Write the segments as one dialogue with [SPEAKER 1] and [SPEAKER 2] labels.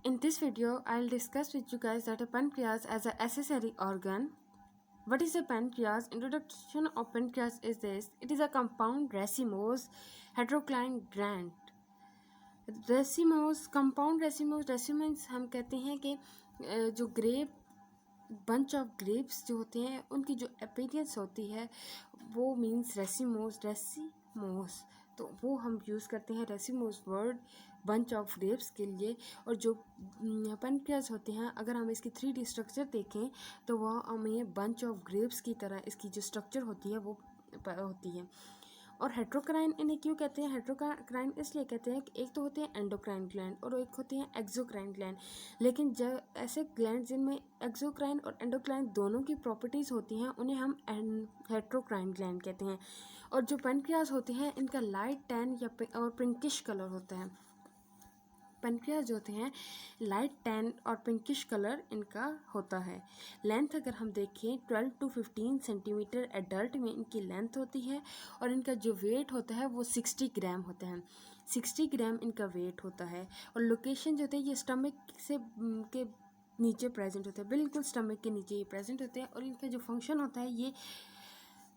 [SPEAKER 1] In this video, I'll discuss with you guys that a pancreas as an accessory organ. What is a pancreas? Introduction of pancreas is this. It is a compound racemose heterocline gland. Racemose compound racemose हम कहते हैं कि जो grep bunch of grapes जो होते हैं उनकी जो अपीयरेंस होती है वो मीन्स रेसिमोस तो वो हम यूज़ करते हैं racemose word bunch of grapes के लिए। और जो पेनक्रियाज होते हैं अगर हम इसकी 3D स्ट्रक्चर देखें तो वह हमें बंच ऑफ ग्रेप्स की तरह इसकी जो स्ट्रक्चर होती है वो होती है। और हेट्रोक्राइन इन्हें क्यों कहते हैं? हेट्रोक्राइन इसलिए कहते हैं कि एक तो होते हैं एंडोक्राइन ग्लैंड और एक होते हैं एक्सोक्राइन ग्लैंड। लेकिन जब ऐसे ग्लैंड जिनमें एक्सोक्राइन और एंडोक्राइन दोनों की प्रॉपर्टीज़ होती हैं उन्हें हम हेट्रोक्राइन ग्लैंड कहते हैं। और जो पेनक्रियाज होते हैं इनका लाइट टैन या और पिंकिश कलर होता है। पेनक्रियाज जो होते हैं लाइट टैन और पिंकिश कलर इनका होता है। लेंथ अगर हम देखें 12 to 15 सेंटीमीटर एडल्ट में इनकी लेंथ होती है और इनका जो वेट होता है वो 60 ग्राम होता है। 60 ग्राम इनका वेट होता है। और लोकेशन जो होता है ये स्टमक से के नीचे प्रेजेंट होता है, बिल्कुल स्टमक के नीचे ये प्रेजेंट होते हैं। और इनका जो फंक्शन होता है ये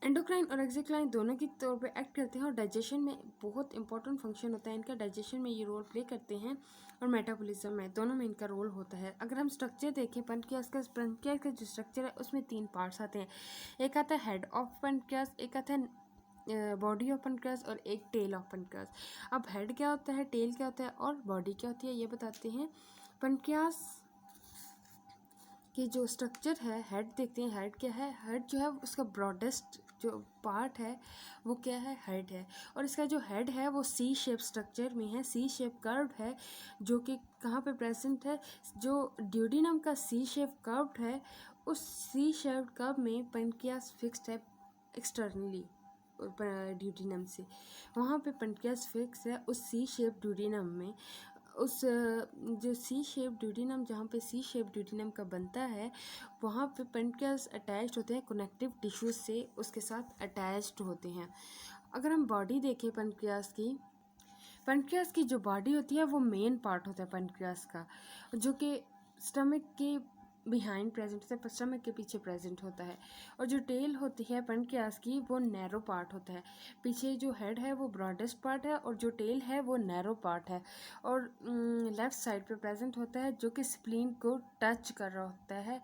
[SPEAKER 1] एंडोक्राइन और एक्सोक्राइन दोनों की तौर पे एक्ट करते हैं और डाइजेशन में बहुत इंपॉर्टेंट फंक्शन होता है इनका। डाइजेशन में ये रोल प्ले करते हैं और मेटाबॉलिज्म में दोनों में इनका रोल होता है। अगर हम स्ट्रक्चर देखें पेनक्रियास का जो स्ट्रक्चर है उसमें 3 पार्ट्स आते हैं। एक आता है हेड ऑफ पेनक्रियास, एक आता है बॉडी ऑफ पेनक्रियास और एक टेल ऑफ पेनक्रियास। अब हेड क्या होता है, टेल क्या होता है और बॉडी क्या होती है ये बताते हैं। पेनक्रियास कि जो स्ट्रक्चर है हेड देखते हैं। हेड क्या है? हेड जो है उसका ब्रॉडेस्ट जो पार्ट है वो क्या है? हेड है। और इसका जो हेड है वो सी शेप स्ट्रक्चर में है, सी शेप कर्व है जो कि कहाँ पे प्रेजेंट है? जो ड्यूडिनम का सी शेप कर्व है उस सी शेप कर्व में पेनक्रियास फिक्स्ड है एक्सटर्नली ड्यूडिनम से। वहाँ पे पेनक्रियास फिक्स है उस सी शेप ड्यूडिनम में। उस जो सी शेप ड्यूडिनम जहाँ पे सी शेप ड्यूडिनम का बनता है वहाँ पे पेनक्रियास अटैच्ड होते हैं कनेक्टिव टिश्यूज से, उसके साथ अटैच्ड होते हैं। अगर हम बॉडी देखें पेनक्रियास की जो बॉडी होती है वो मेन पार्ट होता है पेनक्रियास का जो कि स्टमक के बिहाइंड प्रेजेंट होता है, स्टमक के पीछे प्रेजेंट होता है। और जो टेल होती है पेनक्रियास की वो नैरो पार्ट होता है। पीछे जो हेड है वो ब्रॉडेस्ट पार्ट है और जो टेल है वो नैरो पार्ट है। और लेफ़्ट साइड पे प्रेजेंट होता है जो कि स्प्लीन को टच कर रहा होता है।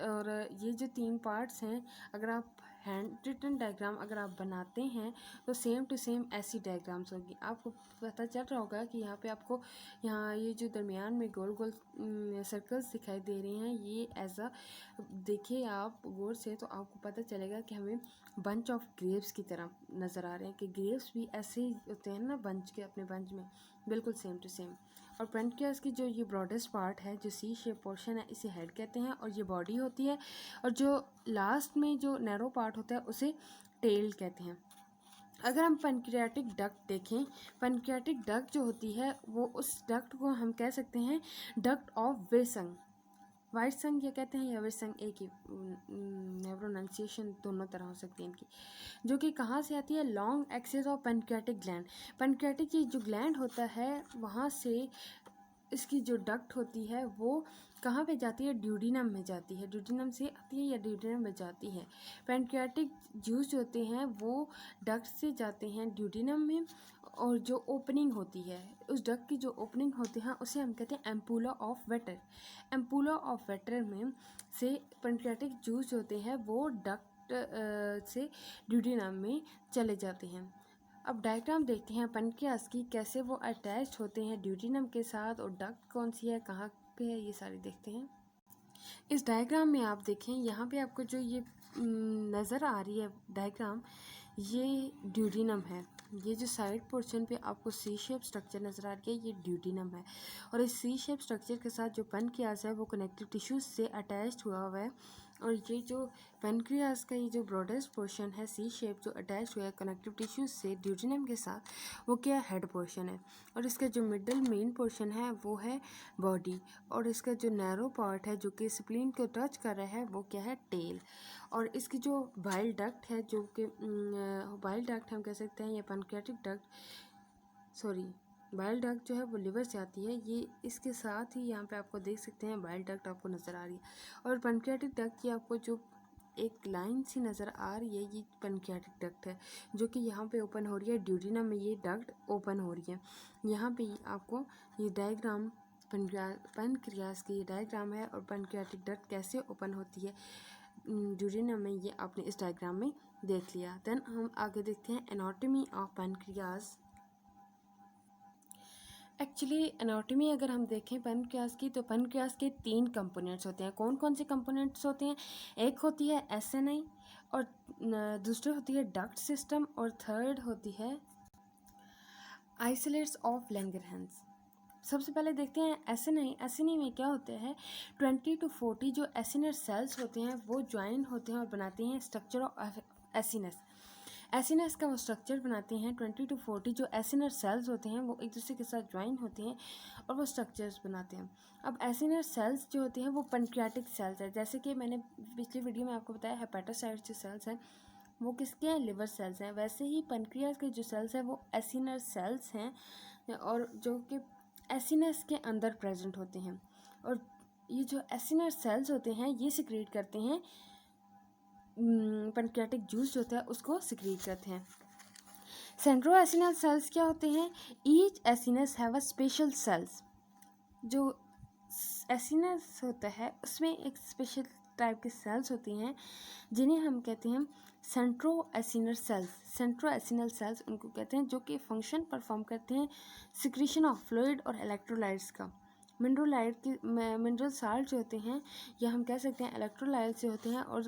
[SPEAKER 1] और ये जो 3 पार्ट्स हैं अगर आप हैंड रिटन डायग्राम अगर आप बनाते हैं तो सेम टू सेम ऐसी डायग्राम्स होगी। आपको पता चल रहा होगा कि यहाँ पे आपको यहाँ ये जो दरमियान में गोल गोल सर्कल्स दिखाई दे रहे हैं ये एज अ देखिए आप गौर से तो आपको पता चलेगा कि हमें बंच ऑफ ग्रेप्स की तरह नज़र आ रहे हैं कि ग्रेप्स भी ऐसे ही होते हैं ना बंच के अपने बंच में, बिल्कुल सेम टू सेम। और पेनक्रियास की जो ये ब्रॉडेस्ट पार्ट है जो सी शेप पोर्शन है इसे हेड कहते हैं और ये बॉडी होती है। और जो लास्ट में जो नैरो पार्ट होता है उसे टेल कहते हैं। अगर हम पेनक्रियाटिक डक्ट देखें, पेनक्रियाटिक डक्ट जो होती है वो उस डक्ट को हम कह सकते हैं डक्ट ऑफ विल्सन। वाइट संघ ये कहते हैं या विल्सन, एक ही प्रोनाउंसिएशन दोनों तरह हो सकती है इनकी। जो कि कहाँ से आती है? Long axis of pancreatic gland. Pancreatic ये जो ग्लैंड होता है वहाँ से इसकी जो डक्ट होती है वो कहाँ पे जाती है? ड्यूडिनम में जाती है। ड्यूडिनम से आती है या ड्यूडिनम में जाती है। पेनक्रियाटिक जूस होते हैं वो डक्ट से जाते हैं ड्यूडिनम में। और जो ओपनिंग होती है उस डक्ट की जो ओपनिंग होती है उसे हम कहते हैं एम्पूला ऑफ वेटर। एम्पूला ऑफ वेटर में से पेनक्रियाटिक जूस होते हैं वो डक्ट से ड्यूडिनम में चले जाते हैं। अब डायग्राम देखते हैं पेनक्रियास की कैसे वो अटैच्ड होते हैं ड्यूडिनम के साथ और डक्ट कौन सी है कहाँ पे है ये सारी देखते हैं। इस डायग्राम में आप देखें यहाँ पे आपको जो ये नज़र आ रही है डायग्राम ये ड्यूडिनम है। ये जो साइड पोर्शन पे आपको सी शेप स्ट्रक्चर नज़र आ रही है ये ड्यूडिनम है। और इस सी शेप स्ट्रक्चर के साथ जो पेनक्रियास है वो कनेक्टिव टिश्यूज से अटैच्ड हुआ है। और ये जो पेनक्रियास का ये जो ब्रॉडेस्ट पोर्शन है सी शेप जो अटैच हुआ है कनेक्टिव टिश्यूज से ड्यूडिनम के साथ वो क्या हेड पोर्शन है। और इसका जो मिडल मेन पोर्शन है वो है बॉडी। और इसका जो नैरो पार्ट है जो कि स्प्लीन को टच कर रहा है वो क्या है? टेल। और इसकी जो बाइल डक्ट है जो कि बाइल डक्ट हम कह सकते हैं या pancreatic duct, sorry bile duct जो है वो लिवर से आती है। ये इसके साथ ही यहाँ पे आपको देख सकते हैं बाइल डक्ट आपको नज़र आ रही है। और पैनक्रियाटिक डक्ट की आपको जो एक लाइन सी नज़र आ रही है, ये पैनक्रियाटिक डक्ट है जो कि यहाँ पे ओपन हो रही है। ड्यूडिनम में ये डक्ट ओपन हो रही है। यहाँ पे आपको ये डायग्राम पैनक्रियास की डायग्राम है और पैनक्रियाटिक डक्ट कैसे ओपन होती है ड्यूडिनम में, ये आपने इस डायग्राम में देख लिया। देन हम आगे देखते हैं anatomy of pancreas. Actually anatomy अगर हम देखें पैनक्रियास की, तो पैनक्रियास के 3 कंपोनेंट्स होते हैं। कौन कौन से कंपोनेंट्स होते हैं? एक होती है एसएनआई, और दूसरी होती है डक्ट सिस्टम, और थर्ड होती है आइसोलेट्स ऑफ लैंगरहैंस। सबसे पहले देखते हैं एसएनआई। एसएनआई में क्या होता है, 20 to 40 जो एसिनर सेल्स होते हैं वो ज्वाइन होते हैं और बनाते हैं स्ट्रक्चर ऑफ एसिनस। एसिनस का वो स्ट्रक्चर बनाते हैं। 20 to 40 जो एसिनर सेल्स होते हैं वो एक दूसरे के साथ ज्वाइन होते हैं और वो स्ट्रक्चर्स बनाते हैं। अब एसिनर सेल्स जो होते हैं वो पैनक्रियाटिक सेल्स है। जैसे कि मैंने पिछली वीडियो में आपको बताया हेपेटोसाइट्स जो सेल्स हैं वो किसके हैं, लिवर सेल्स हैं। वैसे ही पैनक्रियास के जो सेल्स हैं वो एसिनर सेल्स हैं और जो कि एसिनस के अंदर प्रेजेंट होते हैं। और ये जो एसिनर सेल्स होते हैं ये सिक्रीट करते हैं पैनक्रियाटिक जूस जो होता है उसको सिक्रीट करते हैं। सेंट्रो एसिनल सेल्स क्या होते हैं, each acinus have a special cells. जो एसिनस होता है उसमें एक स्पेशल टाइप के सेल्स होते हैं जिन्हें हम कहते हैं सेंट्रो एसिनल सेल्स। सेंट्रो एसिनल सेल्स उनको कहते हैं जो कि फंक्शन परफॉर्म करते हैं सिक्रीशन ऑफ फ्लूइड और इलेक्ट्रोलाइट्स का। मिनरल साल्ट जो होते हैं या हम कह सकते हैं इलेक्ट्रोलाइट से होते हैं, और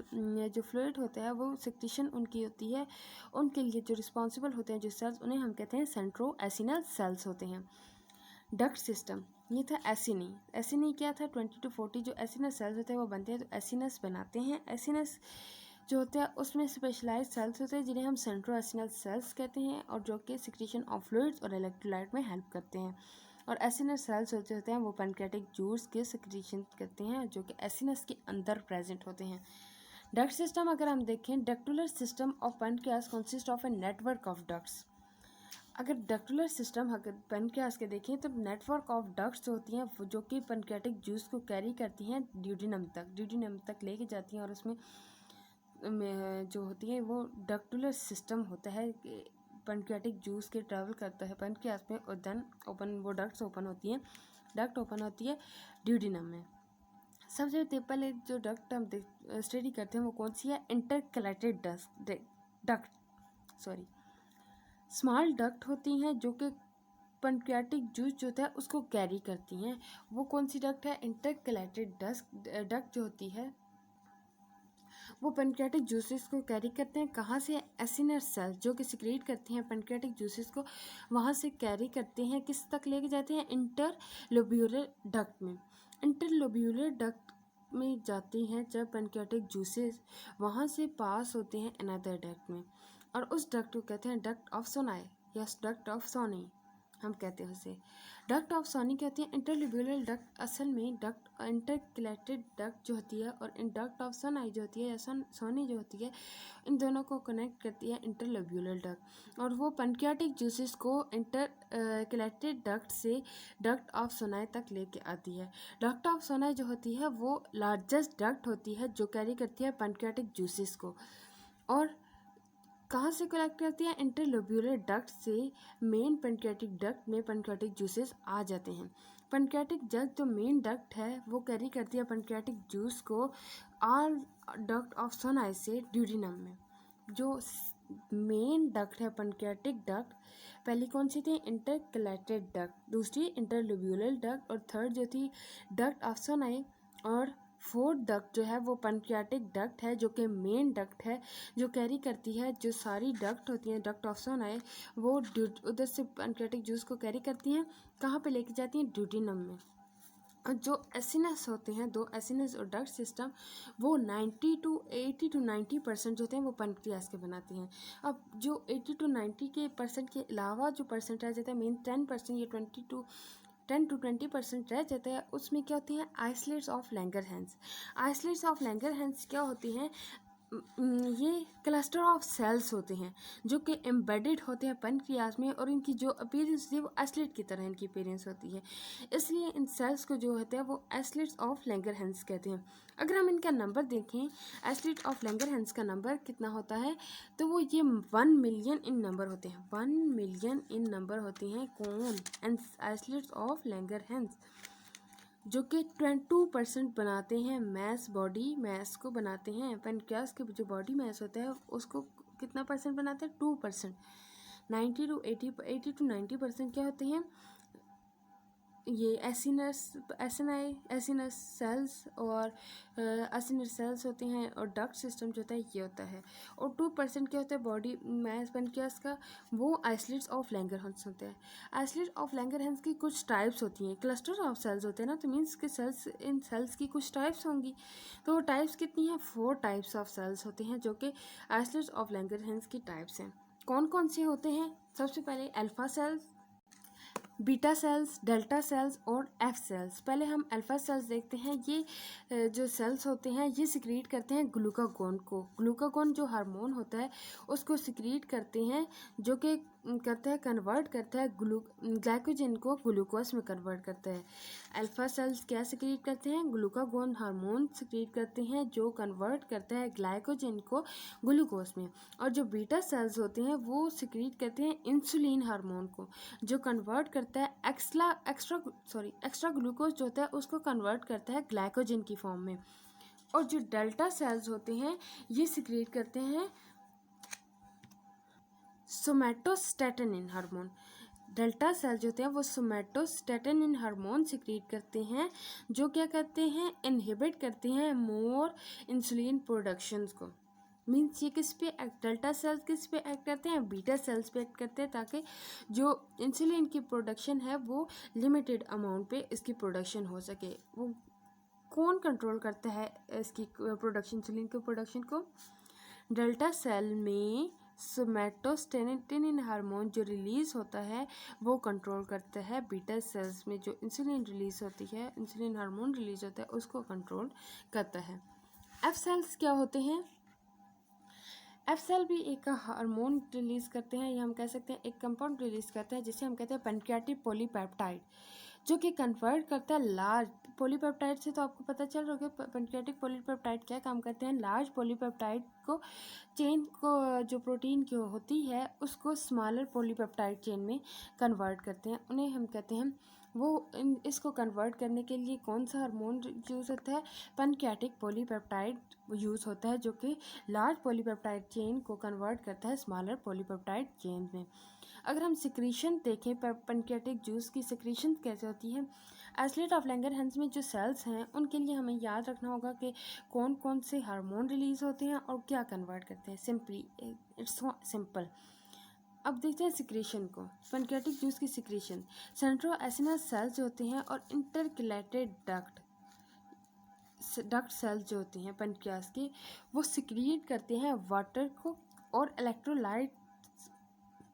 [SPEAKER 1] जो फ्लूइड होता है वो सिक्रीशन उनकी होती है। उनके लिए जो रिस्पॉन्सिबल होते हैं जो सेल्स, उन्हें हम कहते हैं सेंट्रो एसिनल सेल्स होते हैं। डक्ट सिस्टम, ये था एसिनी। एसिनी क्या था, 20 to 40 जो एसिनस सेल्स होते हैं वो बनते हैं तो एसिनस बनाते हैं। एसिनस जो होता है उसमें स्पेशलाइज्ड सेल्स होते हैं जिन्हें हम सेंट्रो एसिनल सेल्स कहते हैं और जो कि सिक्रीशन ऑफ फ्लूइड्स और इलेक्ट्रोलाइट में हेल्प करते हैं। और एसिनस सेल्स होते हैं वो पैनक्रियाटिक जूस के सिक्रीशन करते हैं जो कि एसिनस के अंदर प्रेजेंट होते हैं। डक्ट सिस्टम अगर हम देखें, ductular system of pancreas consist of a network of ducts. अगर डक्टुलर सिस्टम अगर पैनक्रियास के देखें तो नेटवर्क ऑफ डक्ट्स होती हैं जो कि पैनक्रियाटिक जूस को कैरी करती हैं ड्यूडिनम तक लेके जाती हैं, और उसमें जो होती है वो डक्टुलर सिस्टम होता है। पैनक्रियाटिक जूस के ट्रैवल करता है पैनक्रियास में और देन वो डक्ट्स ओपन होती हैं। डक्ट ओपन होती है ड्यूडिनम में। सबसे पहले जो डक्ट हम स्टडी करते हैं वो कौन सी है, इंटरकलेटेड डक्ट स्मॉल डक्ट होती हैं जो कि पैनक्रियाटिक जूस जो होता है उसको कैरी करती हैं। वो कौन सी डक्ट है, इंटरकलेटेड डक्ट जो होती है वो पैनक्रियाटिक जूसेस को कैरी करते हैं। कहाँ से, एसिनर सेल जो कि सिक्रीट करते हैं पैनक्रियाटिक जूसेस को, वहाँ से कैरी करते हैं किस तक लेके जाते हैं, इंटरलोब्यूलर डक्ट में। इंटरलोब्यूलर डक्ट में जाती हैं जब पैनक्रियाटिक जूसेस वहाँ से पास होते हैं अनदर डक्ट में, और उस डक्ट को कहते हैं डक्ट ऑफ सोनाई या डक्ट ऑफ सोनी हम कहते हैं उसे। डक्ट ऑफ सोनी कहते हैं इंटरलोब्यूलर डक्ट असल में डक्ट इंटरकलेटेड डक्ट जो होती है, और इन डक्ट ऑफ सोनाई जो होती है या सोनी जो होती है, इन दोनों को कनेक्ट करती है इंटरलोब्यूलर डक्ट, और वो पैनक्रियाटिक जूसेस को इंटरकलेटेड डक्ट से डक्ट ऑफ सोनाई तक लेके आती है। डक्ट ऑफ सोनाई जो होती है वो लार्जेस्ट डक्ट होती है जो कैरी करती है पैनक्रियाटिक जूसेस को, और कहाँ से कलेक्ट करती है, इंटरलोब्यूलर डक्ट से मेन पैनक्रियाटिक डक्ट में पैनक्रियाटिक जूसेस आ जाते हैं। पैनक्रियाटिक डक्ट जो मेन डक्ट है वो कैरी करती है पैनक्रियाटिक जूस को ऑल डक्ट ऑफ सोनाई से ड्यूडिनम में। जो मेन डक्ट है पैनक्रियाटिक डक्ट, पहली कौन सी थी, इंटरकलेटेड डक्ट, दूसरी इंटरलोब्यूलर डक्ट, और थर्ड जो थी डक्ट ऑफ सोनाई, और फोर्थ डक्ट जो है वो पैनक्रियाटिक डक्ट है जो कि मेन डक्ट है जो कैरी करती है जो सारी डक्ट होती हैं डक्ट ऑफ सोनाई, वो उधर से पैनक्रियाटिक जूस को कैरी करती हैं, कहाँ पे लेके जाती हैं, ड्यूडिनम में। और जो एसिनस होते हैं, दो एसिनस और डक्ट सिस्टम, वो 80 to 90% जो होते हैं वो पैनक्रियास के बनाते हैं। अब जो 80 to 90% के अलावा जो परसेंट रह जाता है, मीन 10% या 10 to 20% रह जाता है, उसमें क्या होती हैं, isolates of Langerhans. Isolates of Langerhans क्या होती हैं, ये क्लस्टर ऑफ सेल्स होते हैं जो कि एम्बेडेड होते हैं पैनक्रियाज में, और इनकी जो अपीयरेंस होती है वो एस्लेट की तरह इनकी अपीयरेंस होती है। इसलिए इन सेल्स को जो होता है वो एस्लेट्स ऑफ लैंगरहैंस कहते हैं। अगर हम इनका नंबर देखें, एस्लेट ऑफ लैंगरहैंस का नंबर कितना होता है, तो वो ये 1 मिलियन इन नंबर होते हैं। 1 मिलियन इन नंबर होते हैं कौन? एस्लेट्स ऑफ लैंगरहैंस, जो कि 22% बनाते हैं मैस, बॉडी मैस को बनाते हैं। पेनक्रियास के जो बॉडी मैस होता है उसको कितना परसेंट बनाते हैं? 2%। 80 to 90% क्या होते हैं? ये एसिनस सेल्स और एसिनस सेल्स होते हैं, और डक्ट सिस्टम जो होता है ये होता है। और 2% क्या होता है बॉडी मैस पेनक्रियास का? वो आइसलेट्स ऑफ लैंगरहैंस होते हैं। आइसलेट ऑफ लैंगरहैंस की कुछ टाइप्स होती हैं। क्लस्टर ऑफ सेल्स होते हैं ना, तो मीन्स के सेल्स, इन सेल्स की कुछ टाइप्स होंगी। तो वो टाइप्स कितनी हैं? 4 टाइप्स ऑफ सेल्स होते हैं जो कि आइसलेट्स ऑफ लैंगरहैंस की टाइप्स हैं। कौन कौन से होते हैं? सबसे पहले alpha cells, beta cells, delta cells और एफ सेल्स। पहले हम अल्फा सेल्स देखते हैं। ये जो सेल्स होते हैं ये सिक्रीट करते हैं ग्लूकागोन को। ग्लूकागोन जो हार्मोन होता है उसको सिक्रीट करते हैं, जो कि करता है कन्वर्ट करता है ग्लाइकोजन को ग्लूकोज में कन्वर्ट करता है। अल्फा सेल्स क्या सिक्रीट करते हैं? ग्लूकागोन हार्मोन सिक्रीट करते हैं जो कन्वर्ट करता है ग्लाइकोजन को ग्लूकोज में। और जो बीटा सेल्स होते हैं वो सिक्रीट करते हैं इंसुलिन हार्मोन को, जो कन्वर्ट करता है एक्स्ट्रा ग्लूकोज जो होता है उसको कन्वर्ट करता है ग्लाइकोजन की फॉर्म में। और जो डेल्टा सेल्स होते हैं ये सिक्रीट करते हैं सोमैटोस्टैटिनिन हार्मोन। डेल्टा सेल जो होते हैं वो सोमैटोस्टैटिनिन हार्मोन सिक्रीट करते हैं, जो क्या करते हैं? इनहिबिट करते हैं मोर इंसुलिन प्रोडक्शंस को। मीन्स ये किस पे डेल्टा सेल्स किस पे एक्ट करते हैं? बीटा सेल्स पे एक्ट करते हैं, ताकि जो इंसुलिन की प्रोडक्शन है वो लिमिटेड अमाउंट पे इसकी प्रोडक्शन हो सके। वो कौन कंट्रोल करता है इसकी प्रोडक्शन, इंसुलिन की प्रोडक्शन को? डेल्टा सेल में सोमैटोस्टेटिनिन हार्मोन जो रिलीज़ होता है वो कंट्रोल करता है। बीटा सेल्स में जो इंसुलिन रिलीज़ होती है, इंसुलिन हार्मोन रिलीज़ होता है उसको कंट्रोल करता है। एफ सेल्स क्या होते हैं? एफ सेल भी एक हार्मोन रिलीज़ करते हैं, या हम कह सकते हैं एक कंपाउंड रिलीज़ करते हैं जिसे हम कहते हैं पैनक्रियाटिक पॉलीपेप्टाइड, जो कि कन्वर्ट करता है लार्ज पॉलीपेप्टाइड से। तो आपको पता चल रहा होगा पैनक्रियाटिक पॉलीपेप्टाइड क्या काम करते हैं? लार्ज पॉलीपेप्टाइड को चेन को जो प्रोटीन की होती है उसको स्मॉलर पॉलीपेप्टाइड चेन में कन्वर्ट करते हैं। उन्हें हम कहते हैं वो इसको कन्वर्ट करने के लिए कौन सा हार्मोन यूज़ होता है? पैनक्रियाटिक पॉलीपेप्टाइड यूज़ होता है, जो कि लार्ज पॉलीपेप्टाइड चेन को कन्वर्ट करता है स्मॉलर पॉलीपेप्टाइड चेन में। अगर हम सिक्रीशन देखें, पैनक्रियाटिक जूस की सिक्रीशन कैसे होती है? आइसलेट ऑफ लैंगरहैंस में जो सेल्स हैं उनके लिए हमें याद रखना होगा कि कौन कौन से हार्मोन रिलीज़ होते हैं और क्या कन्वर्ट करते हैं। Simply it's so simple. अब देखते हैं सिक्रीशन को। पैनक्रियाटिक जूस की सिक्रीशन, सेंट्रोएसिनस सेल्स जो होते हैं और इंटरकलेटेड डक्ट सेल्स जो होती हैं पैनक्रियास की, वो सिक्रीट करते हैं वाटर को और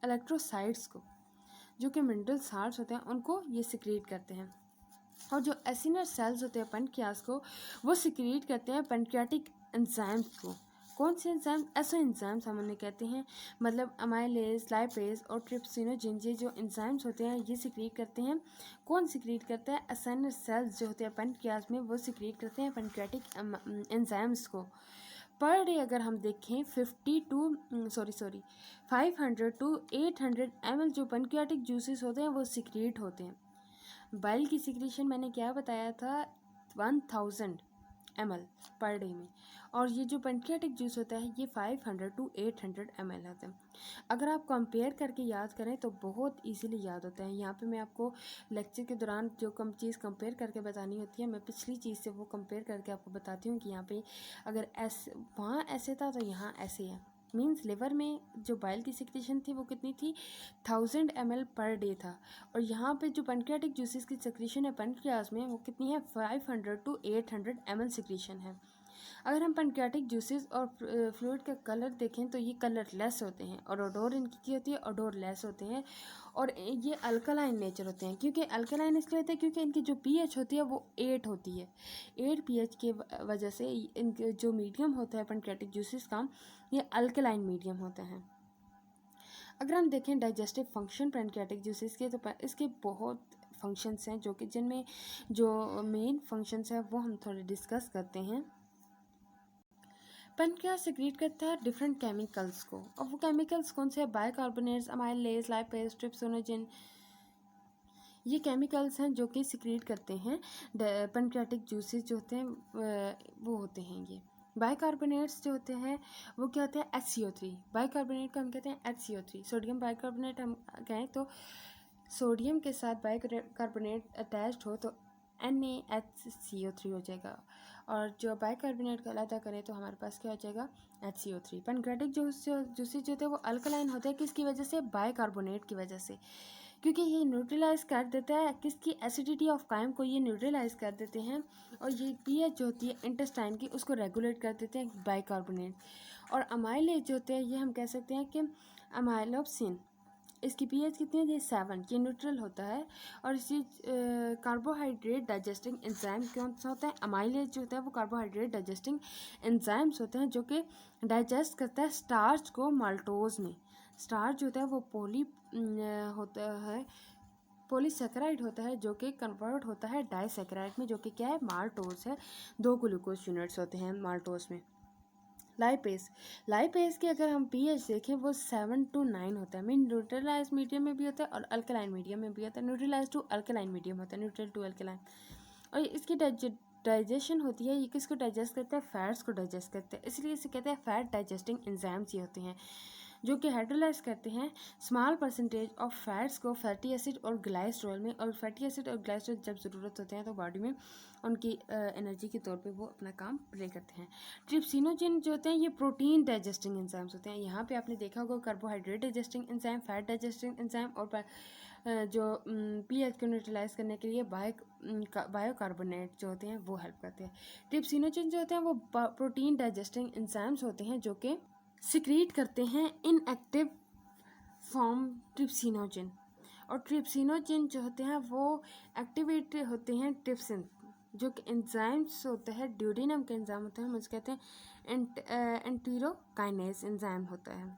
[SPEAKER 1] इलेक्ट्रोसाइड्स को, जो कि मिनरल साल्ट्स होते हैं उनको ये सिक्रीट करते हैं। और जो एसिनस सेल्स होते हैं पैनक्रियास को, वो सिक्रीट करते हैं पैनक्रियाटिक एंजाइम्स को। कौन से एंजाइम? ऐसे एंजाइम्स हम उन्हें कहते हैं, मतलब अमाइलेज, लाइपेज और ट्रिप्सिनोजिन, ये जो एंजाइम्स होते हैं ये सिक्रीट करते हैं। कौन सिक्रीट करता है? एसिनस सेल्स जो होते हैं पैनक्रियास में वो सिक्रीट करते हैं पैनक्रियाटिक एंजाइम्स को। पर डे अगर हम देखें 500 to 800 ml जो पैनक्रियाटिक जूसेस होते हैं वो सिक्रीट होते हैं। बाइल की सिक्रीशन मैंने क्या बताया था? 1000 ml पर डे में। और ये जो पैनक्रियाटिक जूस होता है ये 500 to 800 ml होता है। अगर आप कंपेयर करके याद करें तो बहुत इजीली याद होता है। यहाँ पे मैं आपको लेक्चर के दौरान जो चीज़ कंपेयर करके बतानी होती है, मैं पिछली चीज़ से वो कंपेयर करके आपको बताती हूँ कि यहाँ पे अगर वहाँ ऐसे था तो यहाँ ऐसे है। मीन्स लिवर में जो बाइल की सिक्रीशन थी वो कितनी थी? 1000 ml पर डे था। और यहाँ पे जो पैनक्रियाटिक जूसेस की सिक्रीशन है पैनक्रियास में वो कितनी है? 500 to 800 ml सिक्रीशन है। अगर हम पैनक्रियाटिक जूसेस और फ्लूइड का कलर देखें तो ये कलरलेस होते हैं, और ओडोर इनकी क्या होती है, ओडोरलेस होते हैं, और ये अल्कलाइन नेचर होते हैं। क्योंकि अल्कलाइन इसलिए होते हैं क्योंकि इनकी जो पीएच होती है वो 8 होती है। 8 पीएच के वजह से इनके जो मीडियम होता है पैनक्रियाटिक जूसेस का, ये अल्कलाइन मीडियम होता है। अगर हम देखें डाइजेस्टिव फंक्शन पैनक्रियाटिक जूसेस के, तो इसके बहुत फंक्शंस हैं, जो कि जिनमें जो मेन फंक्शंस हैं वो हम थोड़े डिस्कस करते हैं। पैनक्रियास सिक्रीट करता है डिफरेंट केमिकल्स को, और वो केमिकल्स कौन से हैं, बाइकार्बोनेट्स, अमाइलेज, लाइपेज, ट्रिप्सिनोजन, ये केमिकल्स हैं जो कि सिक्रीट करते हैं पैनक्रियाटिक जूसेस जो होते हैं वो होते हैं ये। बाइकार्बोनेट्स जो होते हैं वो क्या होते हैं, HCO3। बाइकार्बोनेट को हम कहते हैं HCO3। सोडियम बाइकार्बोनेट हम कहें तो सोडियम के साथ बाइकार्बोनेट अटैच्ड हो तो NaHCO3 हो जाएगा, और जो बाइकार्बोनेट का अलग करें तो हमारे पास क्या हो जाएगा, HCO3। पैनक्रियाटिक जूसेस जो होते हैं वो अल्कलाइन होते हैं, किसकी वजह से, बाइकार्बोनेट की वजह से, क्योंकि ये न्यूट्रलाइज कर देता है किसकी, एसिडिटी ऑफ काइम को ये न्यूट्रलाइज कर देते हैं, और ये पीएच जो होती है इंटेस्टाइन की उसको रेगुलेट कर देते हैं बाइकार्बोनेट। और अमाइलेज जो होते हैं ये हम कह सकते हैं कि अमाइलोप्सिन, इसकी पीएच कितनी है, ये 7, ये न्यूट्रल होता है। और इसी कार्बोहाइड्रेट डाइजेस्टिंग एंजाइम कौन सा होता है, अमाइलेज जो होता है वो कार्बोहाइड्रेट डाइजेस्टिंग एंजाइम्स होते हैं, जो कि डाइजेस्ट करता है स्टार्च को माल्टोज में। स्टार्च जो होता है वो होता है पॉलीसेकेराइड होता है, जो कि कन्वर्ट होता है डाइसेकेराइड में, जो कि क्या है, माल्टोज है। 2 ग्लूकोज यूनिट्स होते हैं माल्टोज में। लाइपेज के अगर हम पीएच देखें वो 7 to 9 होता है। मीन न्यूट्रलाइज मीडियम में भी होता है और अल्कलाइन मीडियम में भी होता है। न्यूट्रलाइज टू अल्कलाइन मीडियम होता है, न्यूट्रल टू अल्कलाइन। और इसकी डाइजेशन होती है, ये किसको डाइजेस्ट करता है, फैट्स को डाइजेस्ट करता है, इसलिए इसे कहते हैं फैट डाइजेस्टिंग एंजाइम्स ये होते हैं, जो कि हाइड्रोलाइज करते हैं स्मॉल परसेंटेज ऑफ फैट्स को फैटी एसिड और ग्लाइसरॉल में। और फैटी एसिड और ग्लाइसरॉल जब ज़रूरत होते हैं तो बॉडी में उनकी एनर्जी के तौर पे वो अपना काम प्ले करते हैं। ट्रिप्सिनोजन जो होते हैं ये प्रोटीन डाइजेस्टिंग एंजाइम्स होते हैं। यहाँ पे आपने देखा होगा carbohydrate digesting enzyme, fat digesting enzyme, और जो पीएच को न्यूट्रलाइज करने के लिए बायोकार्बोनेट जो होते हैं वो हेल्प करते हैं। ट्रिप्सिनोजन जो होते हैं वो प्रोटीन डाइजेस्टिंग एंजाइम्स होते हैं, जो कि सिक्रीट करते हैं इनएक्टिव फॉर्म ट्रिप्सिनोजन। और ट्रिप्सिनोजन जो होते हैं वो एक्टिवेट होते हैं ट्रिप्सिन, जो कि एंजाइम्स होते हैं, ड्यूडेनम के एंजाइम होते हैं, हम उसको कहते हैं एंटीरोकाइनेज एंजाइम होता है।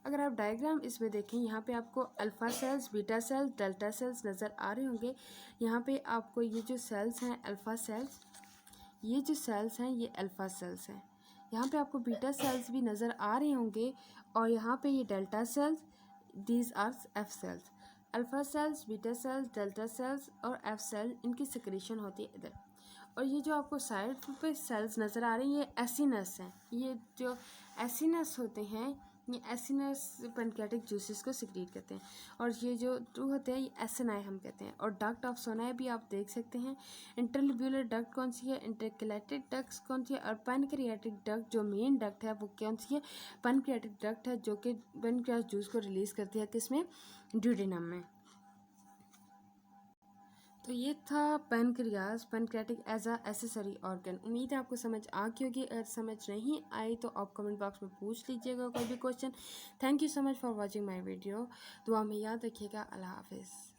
[SPEAKER 1] अगर आप डायग्राम इसमें देखें, यहाँ पे आपको alpha cells, beta cells, delta cells नज़र आ रहे होंगे। यहाँ पे आपको ये जो सेल्स हैं अल्फ़ा सेल्स, ये जो सेल्स हैं ये अल्फ़ा सेल्स हैं। यहाँ पे आपको बीटा सेल्स भी नज़र आ रहे होंगे, और यहाँ पे ये delta cells, these are F cells. Alpha cells, beta cells, delta cells और एफ सेल, इनकी सिक्रीशन होती है इधर। और ये जो आपको साइड पे सेल्स नज़र आ रही हैं ये एसिनस हैं। ये जो एसिनस होते हैं ये एसिनस पैनक्रियाटिक जूसेस को सिक्रीट करते हैं। और ये जो टू होते हैं ये एसिनाई हम कहते हैं। और डक्ट ऑफ सोनाई भी आप देख सकते हैं। इंटरलिब्यूलर डक्ट कौन सी है, इंटरकलेटेड डक्ट कौन सी है, और पैनक्रियाटिक डक्ट जो मेन डक्ट है वो कौन सी है, पैनक्रियाटिक डक्ट है, जो कि पैनक्रियास जूस को रिलीज़ करती है किसमें, ड्यूडेनम में। तो ये था pancreatic as a accessory organ. उम्मीद है आपको समझ आ गई होगी। अगर समझ नहीं आई तो आप कमेंट बॉक्स में पूछ लीजिएगा कोई भी question. Thank you so much for watching my video. दुआ में याद रखिएगा। अल्लाह हाफिज़।